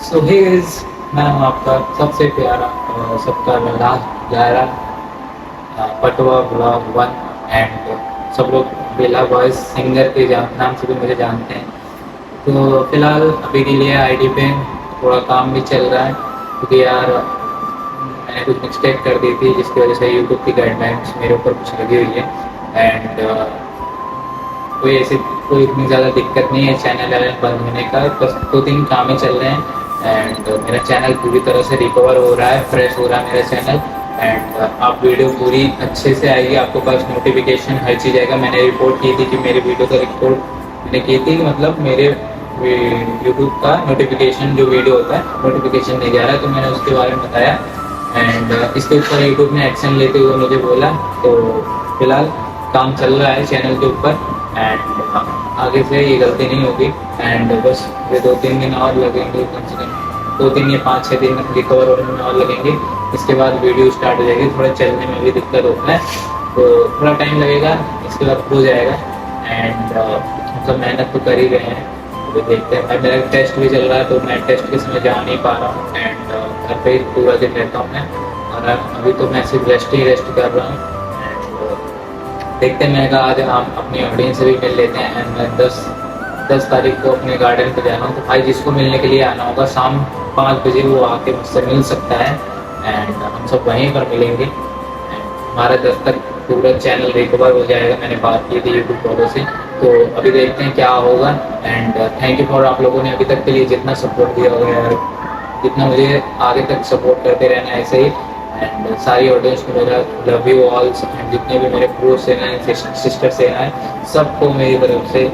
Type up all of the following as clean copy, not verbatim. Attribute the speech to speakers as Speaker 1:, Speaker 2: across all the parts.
Speaker 1: सो hey guys, मैं हूँ आपका सबसे प्यारा और सबका लास्ट प्यारा पटवा ब्लॉग वन। एंड सब लोग बेला वॉइस सिंगर के नाम से भी मुझे जानते हैं। तो फिलहाल अभी के लिए आईडी पे थोड़ा काम भी चल रहा है, क्योंकि यार मैंने कुछ मिस्टेक कर दी थी जिसकी वजह से यूट्यूब की गाइडलाइंस मेरे ऊपर कुछ लगी हुई है। एंड कोई ऐसी कोई इतनी ज़्यादा दिक्कत नहीं है चैनल वैनल बंद होने का, बस 2-3 काम ही चल रहे हैं। एंड मेरा चैनल पूरी तरह से रिकवर हो रहा है, फ्रेश हो रहा है मेरा चैनल। एंड आप वीडियो पूरी अच्छे से आएगी, आपको पास नोटिफिकेशन हर चीज़ आएगा। मैंने रिपोर्ट की थी कि मेरे वीडियो का रिपोर्ट मैंने की थी, मतलब मेरे यूट्यूब का नोटिफिकेशन जो वीडियो होता है नोटिफिकेशन नहीं जा रहा है, तो मैंने उसके बारे में बताया। एंड इसके ऊपर यूट्यूब ने एक्शन लेते हुए मुझे बोला, तो फिलहाल काम चल रहा है चैनल के ऊपर। एंड आगे से ये गलती नहीं होगी। एंड बस ये 2-3 दिन और लगेंगे, कम से कम 2-3 या 5-6 दिन रिकवर होने में और लगेंगे। इसके बाद वीडियो स्टार्ट हो जाएगी। थोड़ा चलने में भी दिक्कत होता है, तो थोड़ा टाइम लगेगा, इसके बाद हो जाएगा। एंड मतलब मेहनत तो कर ही रहे हैं, अभी देखते हैं। मेरा टेस्ट भी चल रहा है, तो मैं टेस्ट के समय जा नहीं पा रहा हूँ। एंड घर पे ही पूरा दिन रहता हूँ मैं, और अभी तो मैं सिर्फ रेस्ट कर रहा हूँ। देखते हैं, मैंने कहा आज हम अपनी ऑडियंस से भी मिल लेते हैं। एंड मैं 10 तारीख को अपने गार्डन पे जाना हूँ, तो भाई जिसको मिलने के लिए आना होगा शाम 5 बजे वो आके मुझसे मिल सकता है। एंड हम सब वहीं पर मिलेंगे। हमारा 10 तक पूरा चैनल रिकवर हो जाएगा, मैंने बात की थी यूट्यूब वालों से। तो अभी देखते हैं क्या होगा। एंड थैंक यू फॉर आप लोगों ने अभी तक के लिए जितना सपोर्ट दिया होगा यार, जितना मुझे आगे तक सपोर्ट करते रहना ऐसे ही। एंड सारी ऑडियंस को मेरा लव यू ऑल। एंड जितने भी मेरे ब्रो से हैं, सिस्टर से हैं, सबको मेरी तरफ से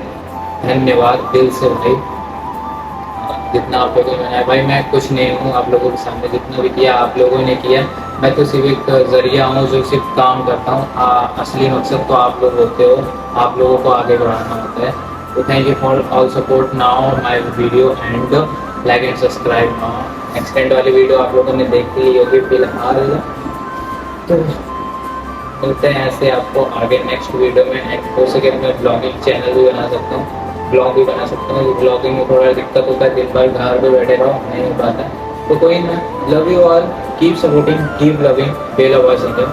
Speaker 1: धन्यवाद दिल से भाई। जितना आप लोगों ने बनाया भाई, मैं कुछ नहीं हूँ, आप लोगों के सामने जितना भी किया आप लोगों ने किया। मैं तो सिर्फ एक जरिया हूँ जो सिर्फ काम करता हूँ। असली मकसद तो आप लोग होते हो, आप लोगों को आगे बढ़ाना होता है। तो thank you for all support now my video and like and subscribe now. Extend वाली वीडियो आप लोगों ने देख ली होगी फिलहाल, तो मिलते हैं ऐसे आपको आगे नेक्स्ट वीडियो में। एंड हो सके मैं ब्लॉगिंग चैनल भी बना सकता हूँ, ब्लॉग भी बना सकता हूँ। ब्लॉगिंग में थोड़ा दिक्कत होता है, दिन भर घर पे बैठे रहो, नहीं हो पाता। तो कोई ना, love you all, keep supporting, keep loving Bela voice singer.